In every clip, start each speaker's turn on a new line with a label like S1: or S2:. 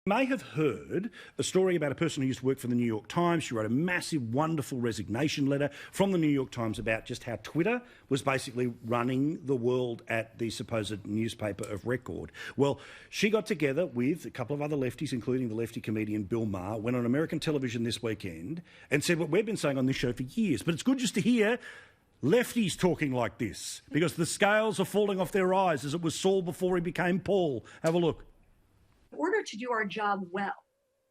S1: You may have heard a story about a person who used to work for the New York Times. She wrote a massive, wonderful resignation letter from the New York Times about just how Twitter was basically running the world at the supposed newspaper of record. Well, she got together with a couple of other lefties, including the lefty comedian Bill Maher, went on American television this weekend and said what we've been saying on this show for years. But it's good just to hear lefties talking like this, because the scales are falling off their eyes, as it was Saul before he became Paul. Have a look.
S2: In order to do our job well,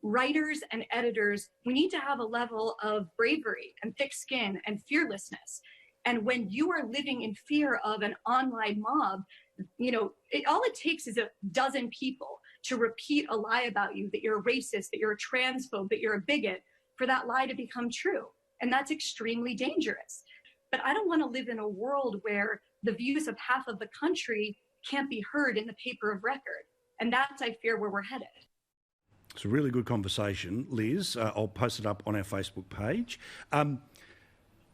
S2: writers and editors, we need to have a level of bravery and thick skin and fearlessness. And when you are living in fear of an online mob, all it takes is a dozen people to repeat a lie about you, that you're a racist, that you're a transphobe, that you're a bigot, for that lie to become true. And that's extremely dangerous. But I don't want to live in a world where the views of half of the country can't be heard in the paper of record. And that's, I fear, where we're headed.
S1: It's a really good conversation, Liz. I'll post it up on our Facebook page.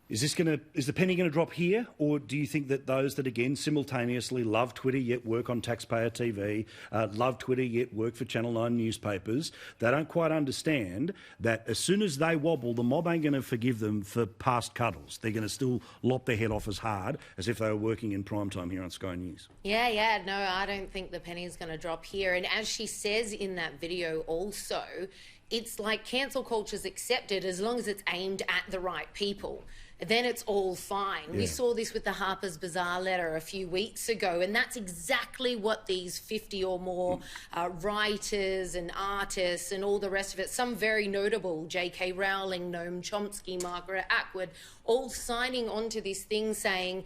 S1: Is the penny going to drop here, or do you think that those that, again, simultaneously love Twitter yet work on taxpayer TV, love Twitter yet work for Channel 9 newspapers, they don't quite understand that as soon as they wobble, the mob ain't going to forgive them for past cuddles. They're going to still lop their head off as hard as if they were working in prime time here on Sky News.
S3: Yeah, no, I don't think the penny's going to drop here. And as she says in that video also, it's like cancel culture's accepted as long as it's aimed at the right people. Then it's all fine. Yeah. We saw this with the Harper's Bazaar letter a few weeks ago, and that's exactly what these 50 or more writers and artists and all the rest of it, some very notable, J.K. Rowling, Noam Chomsky, Margaret Atwood, all signing onto this thing saying,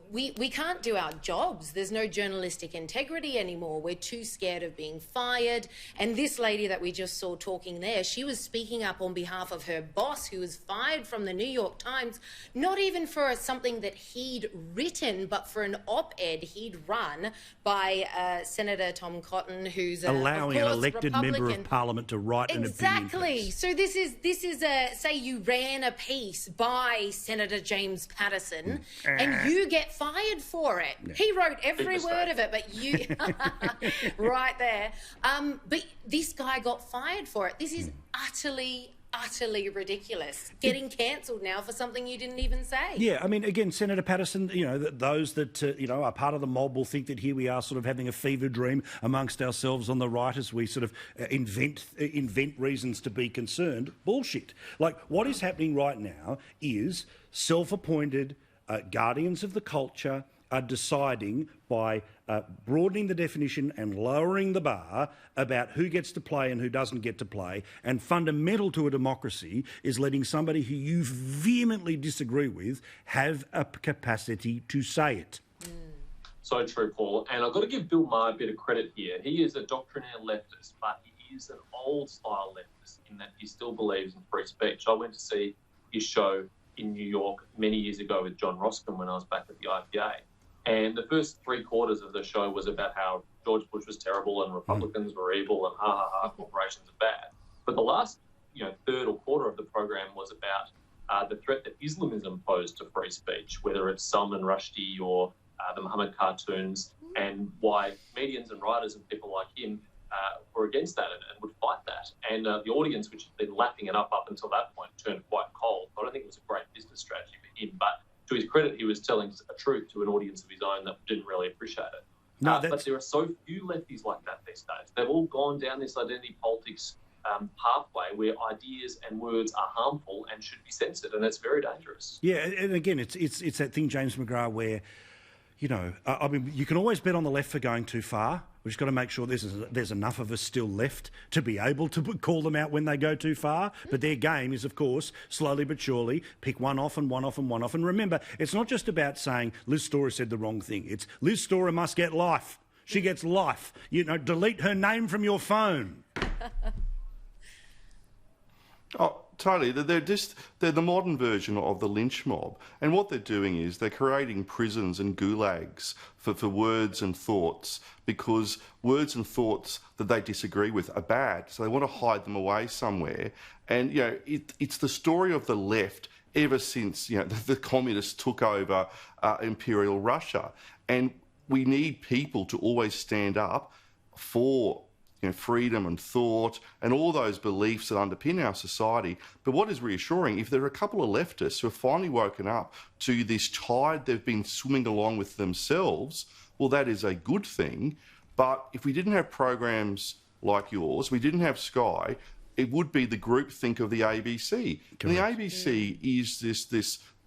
S3: we can't do our jobs. There's no journalistic integrity anymore. We're too scared of being fired. And this lady that we just saw talking there, she was speaking up on behalf of her boss, who was fired from the New York Times, not even for something that he'd written, but for an op-ed he'd run by Senator Tom Cotton, who's
S1: allowing
S3: an
S1: elected
S3: Republican
S1: member of Parliament to write an opinion.
S3: Exactly. So this is say you ran a piece by Senator James Paterson and you get fired for it. Yeah. He wrote every word of it, but you right there. But this guy got fired for it. This is utterly ridiculous. Getting cancelled now for something you didn't even say.
S1: Yeah, I mean, again, Senator Paterson, those that, are part of the mob will think that here we are sort of having a fever dream amongst ourselves on the right as we sort of invent reasons to be concerned. Bullshit. Like, what is happening right now is self-appointed guardians of the culture are deciding by broadening the definition and lowering the bar about who gets to play and who doesn't get to play. And fundamental to a democracy is letting somebody who you vehemently disagree with have a capacity to say it.
S4: So true, Paul. And I've got to give Bill Maher a bit of credit here. He is a doctrinaire leftist, but he is an old-style leftist in that he still believes in free speech. I went to see his show in New York many years ago with John Roskin when I was back at the IPA. And the first 3/4 of the show was about how George Bush was terrible and Republicans were evil and corporations are bad. But the last, third or quarter of the program was about the threat that Islamism posed to free speech, whether it's Salman Rushdie or the Muhammad cartoons, and why comedians and writers and people like him were against that and would fight that. And the audience, which had been lapping it up until that point, turned quite cold. I don't think it was a great business strategy for him, but to his credit, he was telling a truth to an audience of his own that didn't really appreciate it. But there are so few lefties like that these days. They've all gone down this identity politics pathway where ideas and words are harmful and should be censored, and it's very dangerous.
S1: Yeah, and again, it's that thing, James McGrath, where, I mean, you can always bet on the left for going too far. We've just got to make sure there's enough of us still left to be able to call them out when they go too far. But their game is, of course, slowly but surely, pick one off and one off and one off. And remember, it's not just about saying Liz Storer said the wrong thing. It's Liz Storer must get life. She gets life. Delete her name from your phone.
S5: Oh, totally. They're the modern version of the lynch mob. And what they're doing is they're creating prisons and gulags for words and thoughts, because words and thoughts that they disagree with are bad. So they want to hide them away somewhere. And, it's the story of the left ever since, the communists took over imperial Russia. And we need people to always stand up for freedom and thought and all those beliefs that underpin our society. But what is reassuring, if there are a couple of leftists who have finally woken up to this tide they've been swimming along with themselves, well, that is a good thing. But if we didn't have programs like yours, we didn't have Sky, it would be the groupthink of the ABC. Correct. And the ABC is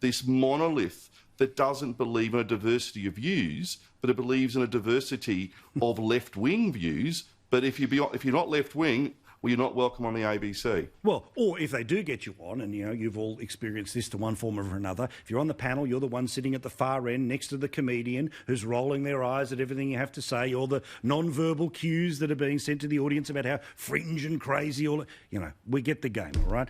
S5: this monolith that doesn't believe in a diversity of views, but it believes in a diversity of left-wing views. But if you're not left-wing, well, you're not welcome on the ABC.
S1: Well, or if they do get you on, and you've all experienced this to one form or another, if you're on the panel, you're the one sitting at the far end next to the comedian who's rolling their eyes at everything you have to say, or the non-verbal cues that are being sent to the audience about how fringe and crazy, we get the game, all right?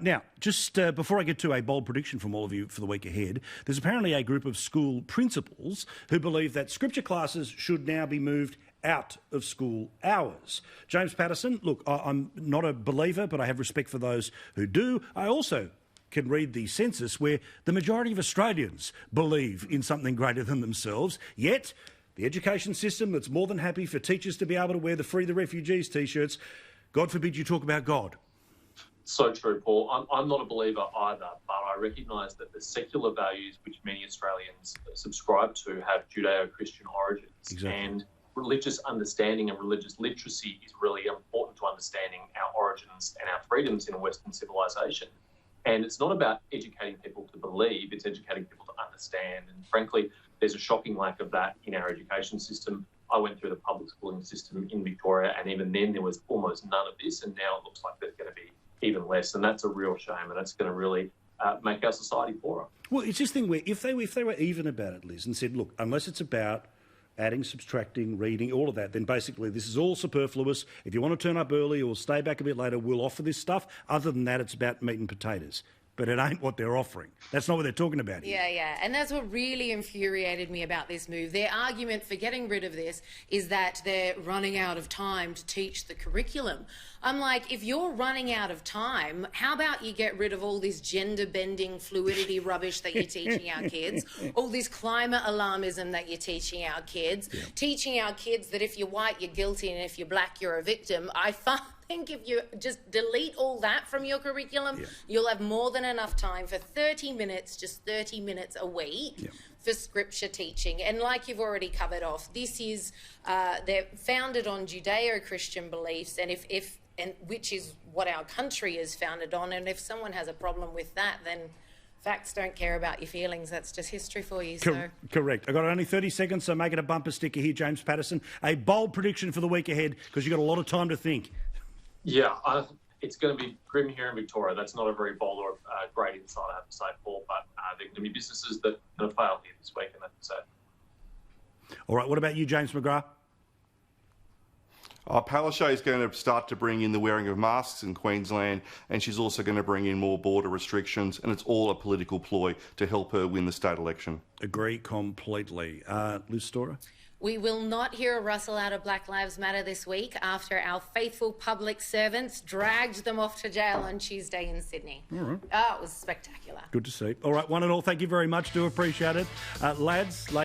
S1: Now, just before I get to a bold prediction from all of you for the week ahead, there's apparently a group of school principals who believe that scripture classes should now be moved out of school hours. James Patterson, look, I'm not a believer, but I have respect for those who do. I also can read the census where the majority of Australians believe in something greater than themselves, yet the education system that's more than happy for teachers to be able to wear the Free the Refugees T-shirts, God forbid you talk about God.
S4: So true, Paul. I'm not a believer either, but I recognise that the secular values which many Australians subscribe to have Judeo-Christian origins.
S1: Exactly.
S4: And religious understanding and religious literacy is really important to understanding our origins and our freedoms in a Western civilization. And it's not about educating people to believe, it's educating people to understand. And frankly, there's a shocking lack of that in our education system. I went through the public schooling system in Victoria, and even then there was almost none of this, and now it looks like there's going to be even less. And that's a real shame, and that's going to really make our society poorer.
S1: Well, it's this thing where if they were even about it, Liz, and said, look, unless it's about adding, subtracting, reading, all of that, then basically this is all superfluous. If you want to turn up early or stay back a bit later, we'll offer this stuff. Other than that, it's about meat and potatoes. But it ain't what they're offering. That's not what they're talking about here.
S3: Yeah. And that's what really infuriated me about this move. Their argument for getting rid of this is that they're running out of time to teach the curriculum. I'm like, if you're running out of time, how about you get rid of all this gender-bending fluidity rubbish that you're teaching our kids, all this climate alarmism that you're teaching our kids, teaching our kids that if you're white, you're guilty, and if you're black, you're a victim. I think if you just delete all that from your curriculum, you'll have more than enough time for 30 minutes, just 30 minutes a week for scripture teaching. And like you've already covered off, this is, they're founded on Judeo-Christian beliefs, and and which is what our country is founded on. And if someone has a problem with that, then facts don't care about your feelings. That's just history for you.
S1: Correct. I've got only 30 seconds, so make it a bumper sticker here, James Patterson. A bold prediction for the week ahead, because you've got a lot of time to think.
S4: Yeah, it's going to be grim here in Victoria. That's not a very bold or great insight, I have to say, Paul, but there are going to be businesses that are going to fail here this week, and that's sad.
S1: All right, what about you, James McGrath?
S5: Palaszczuk is going to start to bring in the wearing of masks in Queensland, and she's also going to bring in more border restrictions, and it's all a political ploy to help her win the state election.
S1: Agree completely. Liz Storer?
S3: We will not hear a rustle out of Black Lives Matter this week after our faithful public servants dragged them off to jail on Tuesday in Sydney.
S1: All right.
S3: Oh, it was spectacular.
S1: Good to see. All right, one and all, thank you very much. Do appreciate it. Lads...